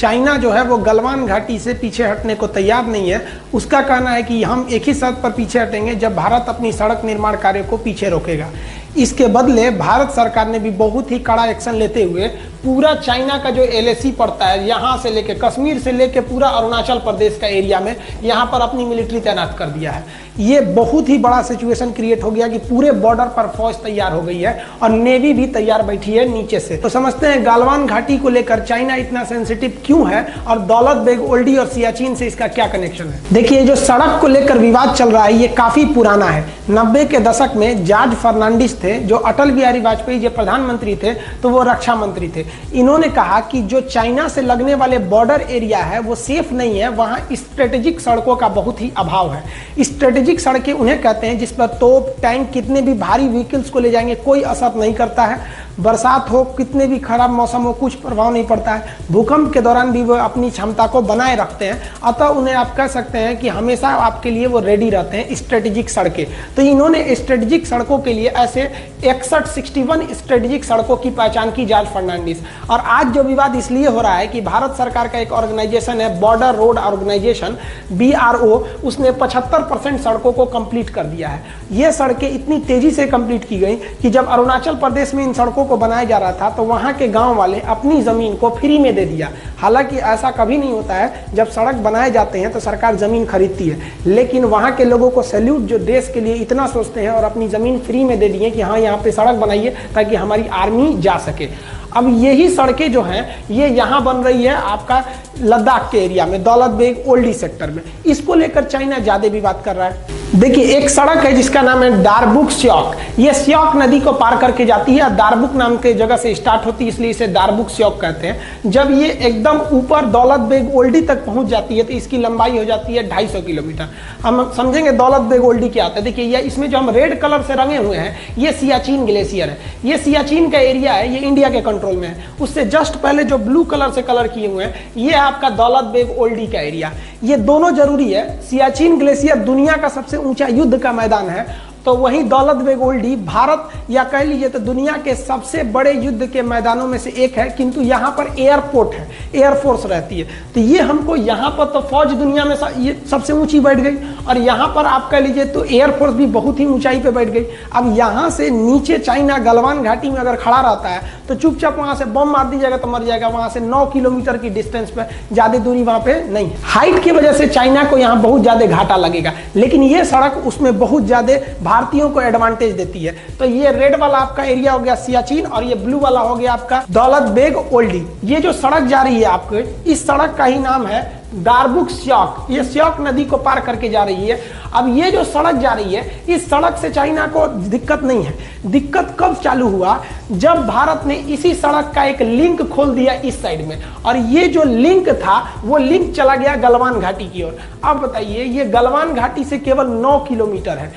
China जो है वो गलवान घाटी से पीछे हटने को तैयार नहीं है। उसका कहना है कि हम एक ही शर्त पर पीछे हटेंगे जब भारत अपनी सड़क निर्माण कार्य को पीछे रोकेगा। इसके बदले भारत सरकार ने भी बहुत ही कड़ा एक्शन लेते हुए पूरा चाइना का जो एलएसी पड़ता है, यहाँ से लेके कश्मीर से लेके पूरा अरुणाचल प्रदेश का एरिया में यहाँ पर अपनी मिलिट्री तैनात कर दिया है। ये बहुत ही बड़ा सिचुएशन क्रिएट हो गया कि पूरे बॉर्डर पर फौज तैयार हो गई है और नेवी भी तैयार बैठी है नीचे से। तो समझते हैं गलवान घाटी को लेकर चाइना इतना सेंसिटिव क्यों है और दौलत बेग ओल्डी और सियाचिन से इसका क्या कनेक्शन है। देखिए, जो सड़क को लेकर विवाद चल रहा है ये काफी पुराना है। 90 के दशक में जॉर्ज फर्नांडिस थे, जो अटल बिहारी वाजपेयी जो प्रधानमंत्री थे तो वो रक्षा मंत्री थे। इन्होंने कहा कि जो चाइना से लगने वाले बॉर्डर एरिया है वो सेफ नहीं है, वहां स्ट्रेटेजिक सड़कों का बहुत ही अभाव है। स्ट्रेटेजिक सड़कें उन्हें कहते हैं जिस पर तोप, टैंक, कितने भी भारी व्हीकल्स को ले जाएंगे कोई असर नहीं करता है। बरसात हो, कितने भी खराब मौसम हो, कुछ प्रभाव नहीं पड़ता है। भूकंप के दौरान भी वो अपनी क्षमता को बनाए रखते हैं, अतः उन्हें आप कह सकते हैं कि हमेशा आपके लिए वो रेडी रहते हैं स्ट्रेटेजिक सड़कें। तो इन्होंने स्ट्रेटेजिक सड़कों के लिए ऐसे 61 स्ट्रेटेजिक सड़कों की पहचान की जॉर्ज फर्नांडिस। और आज जो विवाद इसलिए हो रहा है कि भारत सरकार का एक ऑर्गेनाइजेशन है बॉर्डर रोड ऑर्गेनाइजेशन BRO, उसने 75% सड़कों को कंप्लीट कर दिया है। ये सड़कें इतनी तेजी से कंप्लीट की गई कि जब अरुणाचल प्रदेश में इन सड़कों को बनाया जा रहा था तो वहां के गांव वाले अपनी जमीन को फ्री में दे दिया। हालांकि ऐसा कभी नहीं होता है, जब सड़क बनाए जाते हैं तो सरकार जमीन खरीदती है, लेकिन वहां के लोगों को सैल्यूट जो देश के लिए इतना सोचते हैं और अपनी जमीन फ्री में दे दिए कि हाँ यहाँ पे सड़क बनाइए ताकि हमारी आर्मी जा सके। अब यही सड़कें जो हैं ये यहाँ बन रही है आपका लद्दाख के एरिया में, दौलत बेग ओल्डी सेक्टर में। इसको लेकर चाइना ज्यादा विवाद कर रहा है। देखिए, एक सड़क है जिसका नाम है दारबुक स्योक। ये स्योक नदी को पार करके जाती है, दारबुक नाम के जगह से स्टार्ट होती है इसलिए इसे दारबुक स्योक कहते हैं। जब ये एकदम ऊपर दौलत बेग ओल्डी तक पहुंच जाती है तो इसकी लंबाई हो जाती है 250 किलोमीटर। हम समझेंगे दौलत बेग ओल्डी क्या आता है। देखिए, ये इसमें जो हम रेड कलर से रंगे हुए हैं ये सियाचिन ग्लेशियर है। ये सियाचिन का एरिया है, ये इंडिया के कंट्रोल में है। उससे जस्ट पहले जो ब्लू कलर से कलर किए हुए हैं ये आपका दौलत बेग ओल्डी का एरिया। ये दोनों जरूरी है। सियाचिन ग्लेशियर दुनिया का सबसे ऊंचा युद्ध का मैदान है, तो वहीं दौलत बेग ओल्डी भारत या कह लीजिए तो दुनिया के सबसे बड़े युद्ध के मैदानों में से एक है। किंतु यहाँ पर एयरपोर्ट है, एयरफोर्स रहती है, तो ये हमको यहाँ पर तो फौज दुनिया में ये सबसे ऊंची बैठ गई और यहाँ पर आप कह लीजिए तो एयरफोर्स भी बहुत ही ऊंचाई पे बैठ गई। अब यहाँ से नीचे चाइना गलवान घाटी में अगर खड़ा रहता है तो चुपचाप वहां से बम मार दीजिएगा तो मर जाएगा। वहां से 9 किलोमीटर की डिस्टेंस पे, ज्यादा दूरी वहां पे नहीं है। हाइट की वजह से चाइना को यहाँ बहुत ज्यादा घाटा लगेगा, लेकिन ये सड़क उसमें बहुत ज्यादा भारतीयों को एडवांटेज देती है। तो ये रेड वाला आपका एरिया हो गया सियाचिन और ये ब्लू वाला हो गया आपका दौलत बेग ओल्डी। ये जो सड़क जा रही है आपको, इस सड़क का ही नाम है दारबुक स्योक। ये स्योक नदी को पार करके जा रही है। अब ये जो सड़क जा रही है इस सड़क से चाइना को दिक्कत नहीं है। दिक्कत कब चालू हुआ, जब भारत ने इसी सड़क का एक लिंक खोल दिया इस साइड में, और ये जो लिंक था वो लिंक चला गया गलवान घाटी की ओर। अब बताइए, ये गलवान घाटी से केवल 9 किलोमीटर है।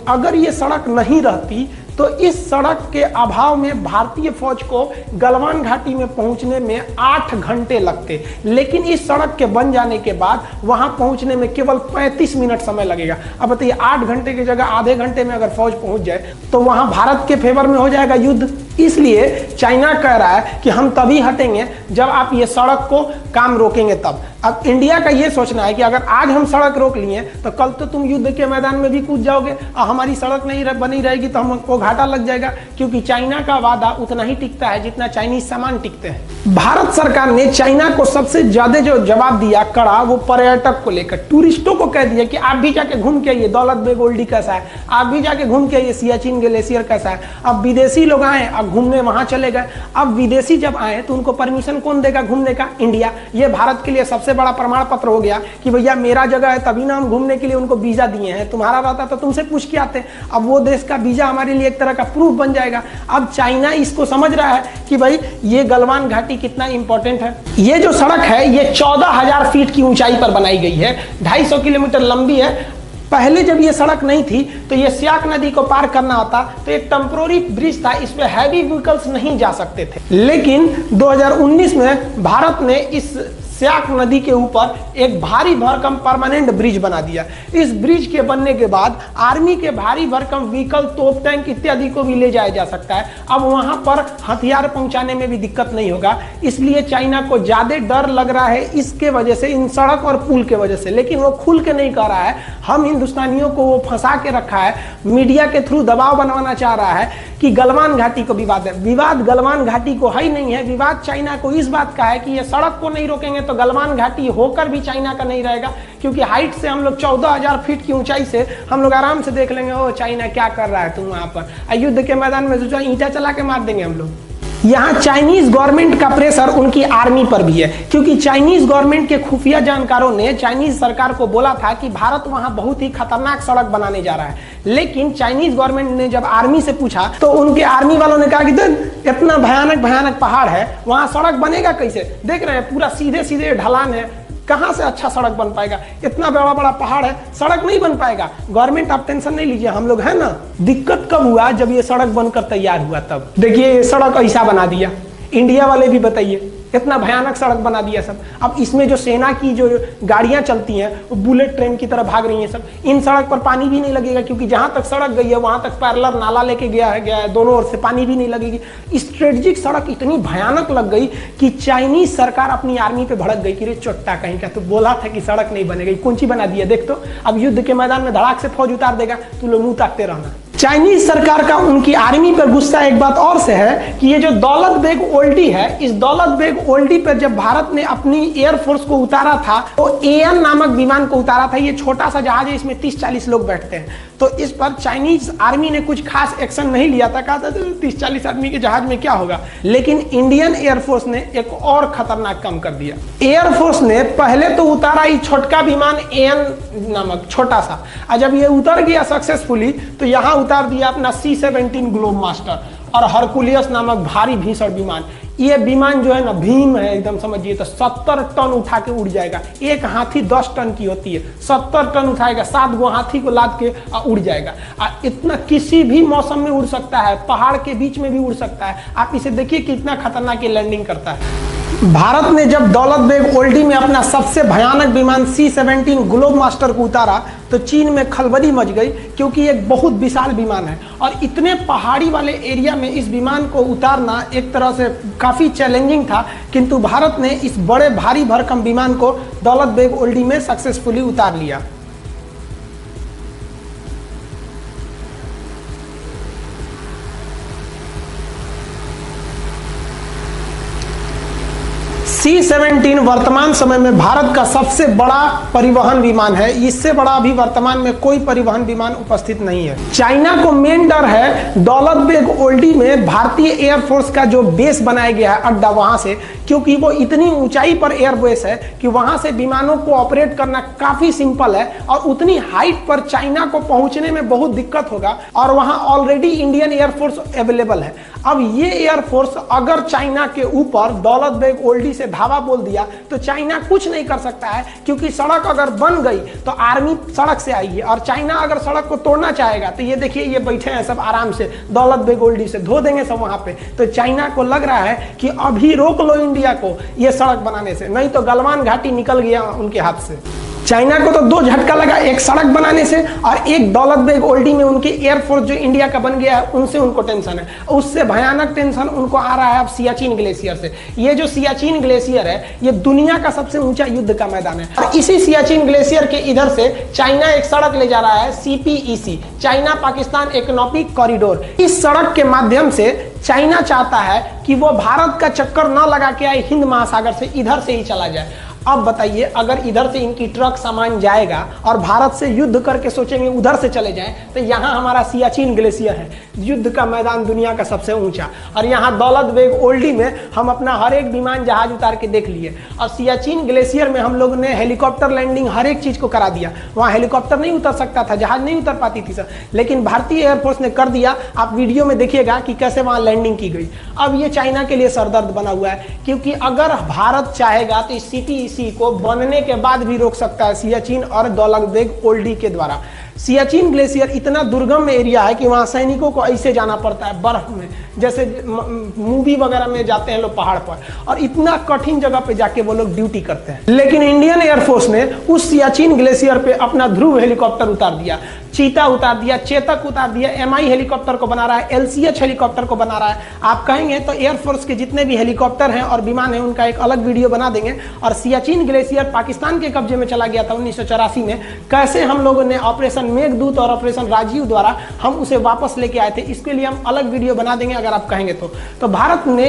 अगर ये सड़क नहीं रहती तो इस सड़क के अभाव में भारतीय फौज को गलवान घाटी में पहुंचने में 8 घंटे लगते, लेकिन इस सड़क के बन जाने के बाद वहां पहुंचने में केवल 35 मिनट समय लगेगा। अब बताइए, 8 घंटे की जगह आधे घंटे में अगर फौज पहुंच जाए तो वहां भारत के फेवर में हो जाएगा युद्ध। इसलिए चाइना कह रहा है कि हम तभी हटेंगे जब आप ये सड़क को काम रोकेंगे तब। अब इंडिया का ये सोचना है कि अगर आज हम सड़क रोक लिए तो कल तो तुम युद्ध के मैदान में भी कूद जाओगे और हमारी सड़क नहीं बनी रहेगी तो हमको घाटा लग जाएगा, क्योंकि चाइना का वादा उतना ही टिकता है जितना चाइनीज सामान टिकते हैं। भारत सरकार ने चाइना को सबसे ज्यादा जो जवाब दिया कड़ा, वो पर्यटक को लेकर टूरिस्टों को कह दिया कि आप भी जाके घूम के आइए दौलत बेग ओल्डी कैसा है, आप भी जाके घूम के आइए सियाचिन ग्लेशियर कैसा है। अब विदेशी लोग आए, अब घूमने वहां चले गए। अब विदेशी जब आए तो उनको परमिशन कौन देगा घूमने का? इंडिया। ये भारत के लिए सबसे बड़ा प्रमाण पत्र हो गया कि भैया मेरा जगह है, तभी ना हम घूमने के लिए उनको वीजा दिए हैं। तुम्हारा रहता तो तुमसे पूछ के आते। अब वो देश का वीजा हमारे लिए एक तरह का प्रूफ बन जाएगा। अब चाइना इसको समझ रहा है कि भाई ये गलवान घाटी कितना इंपॉर्टेंट है। ये जो सड़क है ये 14,000 फीट की ऊंचाई पर बनाई गई है, 250 किलोमीटर लंबी है। पहले जब ये सड़क नहीं थी तो ये स्याक नदी को पार करना होता तो एक टेम्पोररी ब्रिज था, इस पे हैवी व्हीकल्स नहीं जा सकते थे। लेकिन 2019 में भारत ने इस स्याक नदी के ऊपर एक भारी भरकम परमानेंट ब्रिज बना दिया। इस ब्रिज के बनने के बाद आर्मी के भारी भरकम व्हीकल, तोप टैंक इत्यादि को भी ले जाया जा सकता है। अब वहां पर हथियार पहुंचाने में भी दिक्कत नहीं होगा, इसलिए चाइना को ज्यादा डर लग रहा है इसके वजह से, इन सड़क और पुल के वजह से। लेकिन वो खुल के नहीं कह रहा है, हम हिंदुस्तानियों को वो फंसा के रखा है, मीडिया के थ्रू दबाव बनवाना चाह रहा है कि गलवान घाटी को विवाद है। विवाद गलवान घाटी को है ही नहीं है, विवाद चाइना को इस बात का है कि ये सड़क को नहीं रोकेंगे तो गलवान घाटी होकर भी चाइना का नहीं रहेगा, क्योंकि हाइट से हम लोग 14,000 फीट की ऊंचाई से हम लोग आराम से देख लेंगे ओ चाइना क्या कर रहा है तुम वहां पर। युद्ध के मैदान में सोचा ईंटा चला के मार देंगे हम लोग। यहाँ चाइनीज गवर्नमेंट का प्रेशर उनकी आर्मी पर भी है, क्योंकि चाइनीज गवर्नमेंट के खुफिया जानकारों ने चाइनीज सरकार को बोला था कि भारत वहां बहुत ही खतरनाक सड़क बनाने जा रहा है। लेकिन चाइनीज गवर्नमेंट ने जब आर्मी से पूछा तो उनके आर्मी वालों ने कहा कि इतना भयानक भयानक पहाड़ है, वहां सड़क बनेगा कैसे? देख रहे हैं पूरा सीधे सीधे ढलान है, कहां से अच्छा सड़क बन पाएगा? इतना बड़ा बड़ा पहाड़ है, सड़क नहीं बन पाएगा। गवर्नमेंट आप टेंशन नहीं लीजिए, हम लोग है ना। दिक्कत कब हुआ? जब ये सड़क बनकर तैयार हुआ तब। देखिए ये सड़क ऐसा बना दिया, इंडिया वाले भी बताइए इतना भयानक सड़क बना दिया सब। अब इसमें जो सेना की जो गाड़ियां चलती हैं वो बुलेट ट्रेन की तरह भाग रही हैं सब। इन सड़क पर पानी भी नहीं लगेगा, क्योंकि जहां तक सड़क गई है वहां तक पैरेलल नाला लेके गया है, दोनों ओर से पानी भी नहीं लगेगी। स्ट्रेटेजिक सड़क इतनी भयानक लग गई कि चाइनीज सरकार अपनी आर्मी पे भड़क गई कि रे चोट्टा कहीं का, तो बोला था कि सड़क नहीं बनेगी, कौन सी बना दिया देख तो। अब युद्ध के मैदान में धड़ाक से फौज उतार देगा, तू लोग मुंह ताकते रहना। चाइनीज सरकार का उनकी आर्मी पर गुस्सा एक बात और से है कि ये जो दौलत बेग ओल्डी है, इस दौलत बेग ओल्डी पर जब भारत ने अपनी एयरफोर्स को उतारा था तो एएन नामक विमान को उतारा था। ये छोटा सा जहाज है, इसमें 30-40 लोग बैठते हैं। तो इस पर चाइनीज आर्मी ने कुछ खास एक्शन नहीं लिया था, कहा था 30-40 आदमी के जहाज में क्या होगा। लेकिन इंडियन एयरफोर्स ने एक और खतरनाक काम कर दिया। एयरफोर्स ने पहले तो उतारा ये छोटका विमान एएन नामक छोटा सा, और जब ये उतर गया सक्सेसफुली तो यहाँ उतार दिया अपना C-17 ग्लोब मास्टर और हरकुलियस नामक भारी भीषण विमान। ये विमान जो है ना भीम है एकदम, समझिए तो 70 टन उठा के उड़ जाएगा। एक हाथी 10 टन की होती है, 70 टन उठाएगा, 7 गो हाथी को लाद के उड़ जाएगा। इतना किसी भी मौसम में उड़ सकता है, पहाड़ के बीच में भी उड़ सकता है। आप इसे देखिए कितना खतरनाक लैंडिंग करता है। भारत ने जब दौलत बेग ओल्डी में अपना सबसे भयानक विमान C-17 ग्लोब मास्टर को उतारा तो चीन में खलबली मच गई, क्योंकि एक बहुत विशाल विमान है और इतने पहाड़ी वाले एरिया में इस विमान को उतारना एक तरह से काफ़ी चैलेंजिंग था। किंतु भारत ने इस बड़े भारी भरकम विमान को दौलत बेग ओल्डी में सक्सेसफुली उतार लिया। C-17 वर्तमान समय में भारत का सबसे बड़ा परिवहन विमान है। इससे बड़ा अभी वर्तमान में कोई परिवहन विमान उपस्थित नहीं है। चाइना को मेन डर है दौलत बेग ओल्डी में भारतीय एयरफोर्स का जो बेस बनाया गया है अड्डा, वहां से, क्योंकि वो इतनी ऊंचाई पर एयरबेस है कि वहां से विमानों को ऑपरेट करना काफी सिंपल है और उतनी हाइट पर चाइना को पहुंचने में बहुत दिक्कत होगा। और वहां ऑलरेडी इंडियन एयरफोर्स अवेलेबल है। अब ये एयरफोर्स अगर चाइना के ऊपर दौलत बेग ओल्डी से धावा बोल दिया तो चाइना कुछ नहीं कर सकता है, क्योंकि सड़क अगर बन गई तो आर्मी सड़क से आएगी और चाइना अगर सड़क को तोड़ना चाहेगा तो ये देखिए ये बैठे हैं सब आराम से, दौलत बेग ओल्डी से धो देंगे सब वहां पे। तो चाइना को लग रहा है कि अभी रोक लो इंडिया को ये सड़क बनाने से, नहीं तो गलवान घाटी निकल गया उनके हाथ से। चाइना को तो 2 झटका लगा, एक सड़क बनाने से और एक दौलत बेग ओल्डी में उनकी एयरफोर्स जो इंडिया का बन गया है उनसे उनको टेंशन है। उससे भयानक टेंशन उनको आ रहा है अब सियाचिन ग्लेशियर से। ये जो सियाचिन ग्लेशियर है ये दुनिया का सबसे ऊंचा युद्ध का मैदान है और इसी सियाचिन ग्लेशियर के इधर से चाइना एक सड़क ले जा रहा है CPEC, China Pakistan economic corridor. इस सड़क के माध्यम से चाइना चाहता है कि वो भारत का चक्कर न लगा के आए हिंद महासागर से, इधर से ही चला जाए। अब बताइए अगर इधर से इनकी ट्रक सामान जाएगा और भारत से युद्ध करके सोचेंगे उधर से चले जाएं, तो यहाँ हमारा सियाचिन ग्लेशियर है, युद्ध का मैदान दुनिया का सबसे ऊंचा, और यहाँ दौलत बेग ओल्डी में हम अपना हर एक विमान जहाज उतार के देख लिए। और सियाचिन ग्लेशियर में हम लोग ने हेलीकॉप्टर लैंडिंग हर एक चीज को करा दिया। वहाँ हेलीकॉप्टर नहीं उतर सकता था, जहाज नहीं उतर पाती थी सर, लेकिन भारतीय एयरफोर्स ने कर दिया। आप वीडियो में देखिएगा कि कैसे वहाँ लैंडिंग की गई। अब ये चाइना के लिए सरदर्द बना हुआ है, क्योंकि अगर भारत चाहेगा तो इस CPEC को बनने के बाद भी रोक सकता है सियाचिन और दौलतबेग ओल्डी के द्वारा। सियाचिन ग्लेशियर इतना दुर्गम एरिया है कि वहां सैनिकों को ऐसे जाना पड़ता है बर्फ में, जैसे मूवी वगैरह में जाते हैं लोग पहाड़ पर, और इतना कठिन जगह पे जाके वो लोग ड्यूटी करते हैं। लेकिन इंडियन एयरफोर्स ने उस सियाचिन ग्लेशियर पे अपना ध्रुव हेलीकॉप्टर उतार दिया, चीता उतार दिया, चेतक उतार दिया, MI हेलीकॉप्टर को बना रहा है, LCH हेलीकॉप्टर को बना रहा है। आप कहेंगे तो एयरफोर्स के जितने भी हेलीकॉप्टर हैं और विमान हैं उनका एक अलग वीडियो बना देंगे। और सियाचिन ग्लेशियर पाकिस्तान के कब्जे में चला गया था 1984 में, कैसे हम लोगों ने ऑपरेशन मेघदूत और ऑपरेशन राजीव द्वारा हम उसे वापस लेके आए थे, इसके लिए हम अलग वीडियो बना देंगे अगर आप कहेंगे तो भारत ने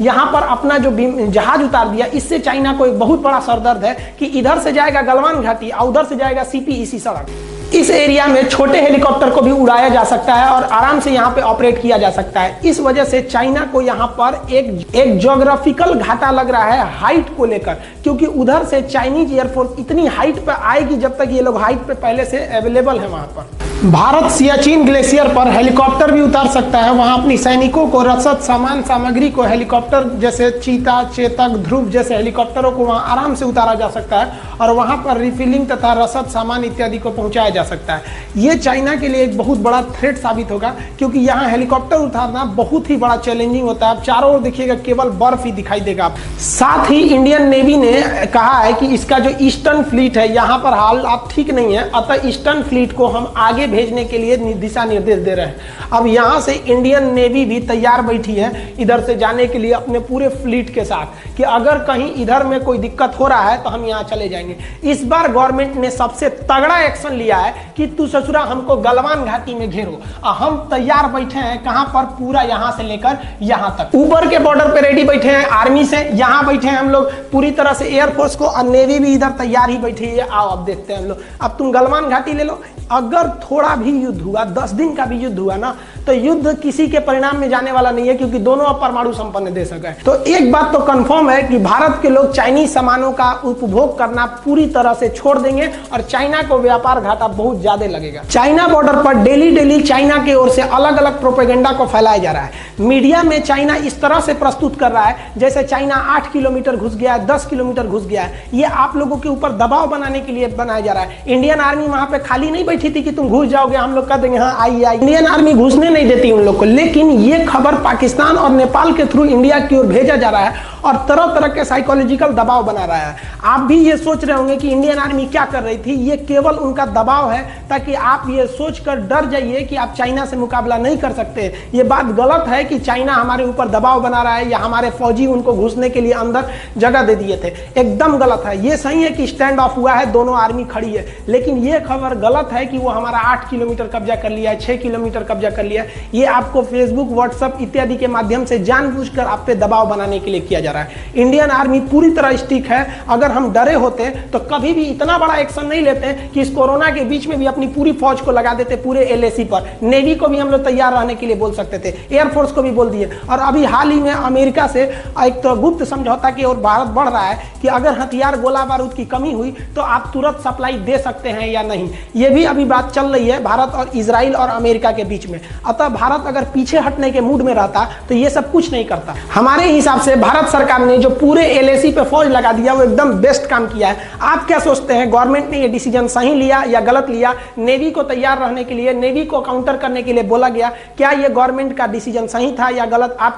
यहां पर अपना जो जहाज उतार दिया, इससे चाइना को एक बहुत बड़ा सरदर्द है कि इधर से जाएगा गलवान घाटी और उधर से जाएगा CPEC सड़क। इस एरिया में छोटे हेलीकॉप्टर को भी उड़ाया जा सकता है और आराम से यहाँ पे ऑपरेट किया जा सकता है। इस वजह से चाइना को यहाँ पर एक ज्योग्राफिकल घाटा लग रहा है हाइट को लेकर, क्योंकि उधर से चाइनीज एयरफोर्स इतनी हाइट पर आएगी जब तक ये लोग हाइट पे पहले से अवेलेबल है वहां पर। भारत सियाचिन ग्लेशियर पर हेलीकॉप्टर भी उतार सकता है, वहां अपनी सैनिकों को रसद सामान सामग्री को हेलीकॉप्टर जैसे चीता, चेतक, ध्रुव जैसे हेलीकॉप्टरों को वहां आराम से उतारा जा सकता है और वहां पर रिफिलिंग तथा रसद सामान इत्यादि को पहुंचाया जा सकता है। ये चाइना के लिए एक बहुत बड़ा थ्रेट साबित होगा, क्योंकि यहाँ हेलीकॉप्टर उतारना बहुत ही बड़ा चैलेंजिंग होता है। आप चारों ओर देखिएगा केवल बर्फ ही दिखाई देगा। साथ ही इंडियन नेवी ने कहा है कि इसका जो ईस्टर्न फ्लीट है यहाँ पर हालात ठीक नहीं है, अतः ईस्टर्न फ्लीट को हम आगे भेजने के लिए दिशा निर्देश दे रहे हैं। अब यहाँ से इंडियन नेवी भी तैयार बैठी है इधर से जाने के लिए अपने पूरे फ्लीट के साथ, कि अगर कहीं इधर में कोई दिक्कत हो रहा है तो हम यहाँ चले जाएंगे। इस बार गवर्नमेंट ने सबसे तगड़ा एक्शन लिया है कि तू ससुरा हमको गलवान घाटी में घेरो, हम तैयार बैठे हैं। कहां पर? पूरा यहां से लेकर यहां तक, ऊपर के बॉर्डर पे रेडी बैठे हैं आर्मी से, यहां बैठे हैं हम लोग पूरी तरह से एयरफोर्स को, और नेवी भी इधर तैयार ही बैठी है। आओ अब देखते हैं हम लोग, अब तुम गलवान घाटी ले लो। अगर थोड़ा भी युद्ध हुआ, 10 दिन का भी युद्ध हुआ ना, तो युद्ध किसी के परिणाम में जाने वाला नहीं है, क्योंकि दोनों अब परमाणु संपन्न देश है। तो एक बात तो कंफर्म है कि भारत के लोग चाइनीज सामानों का उपभोग करना पूरी तरह से छोड़ देंगे और चाइना को व्यापार घाटा बहुत ज्यादा लगेगा। चाइना बॉर्डर पर डेली चाइना की ओर से अलग अलग प्रोपेगेंडा को फैलाया जा रहा है। मीडिया में चाइना इस तरह से प्रस्तुत कर रहा है जैसे चाइना 8 किलोमीटर घुस गया है, 10 किलोमीटर घुस गया है। ये आप लोगों के ऊपर दबाव बनाने के लिए बनाया जा रहा है। इंडियन आर्मी वहां पे खाली नहीं बैठी थी कि तुम घुस जाओगे, हम लोग कह देंगे हाँ आइए। इंडियन आर्मी घुसने नहीं देती उन लोग को, लेकिन ये खबर पाकिस्तान और नेपाल के थ्रू इंडिया की ओर भेजा जा रहा है और तरह तरह के साइकोलॉजिकल दबाव बना रहा है। आप भी ये सोच रहे होंगे कि इंडियन आर्मी क्या कर रही थी, ये केवल उनका दबाव है ताकि आप ये सोचकर डर जाइए कि आप चाइना से मुकाबला नहीं कर सकते। ये बात गलत है कि चाइना हमारे ऊपर दबाव बना रहा है या हमारे फौजी उनको घुसने के लिए अंदर जगह दे दिए थे, एकदम गलत है। ये सही है कि स्टैंड ऑफ हुआ है, दोनों आर्मी खड़ी है, लेकिन ये खबर गलत है कि वो हमारा 8 किलोमीटर कब्जा कर लिया है, 6 किलोमीटर कब्जा कर लिया है। ये आपको फेसबुक, व्हाट्सएप इत्यादि के माध्यम से जानबूझकर आप पे दबाव बनाने के लिए किया जा रहा है। इंडियन आर्मी पूरी तरह स्टिक है। अगर हम डरे होते तो कभी भी इतना बड़ा एक्शन नहीं लेते कि इस कोरोना के बीच में भी अपनी पूरी फौज को लगा देते पूरे LAC पर। नेवी को भी हम लोग तैयार रहने के लिए बोल सकते थे, एयरफोर्स को भी बोल दिए। और अभी हाल ही में अमेरिका से एक तो गुप्त समझौता की ओर भारत बढ़ रहा है कि अगर हथियार, गोला बारूद की कमी हुई तो आप तुरंत सप्लाई दे सकते हैं या नहीं। ये भी अभी बात चल रही है भारत और इजराइल और अमेरिका के बीच में। अतः भारत अगर पीछे हटने के मूड में रहता तो ये सब कुछ नहीं करता। हमारे हिसाब से भारत सरकार ने जो पूरे LAC पे फौज लगा दिया वो एकदम बेस्ट काम किया है। आप क्या सोचते हैं, गवर्नमेंट ने ये डिसीजन सही लिया या गलत लिया? नेवी को तैयार रहने के लिए, नेवी को काउंटर करने के लिए बोला गया, क्या ये गवर्नमेंट का डिसीजन सही था या गलत? आप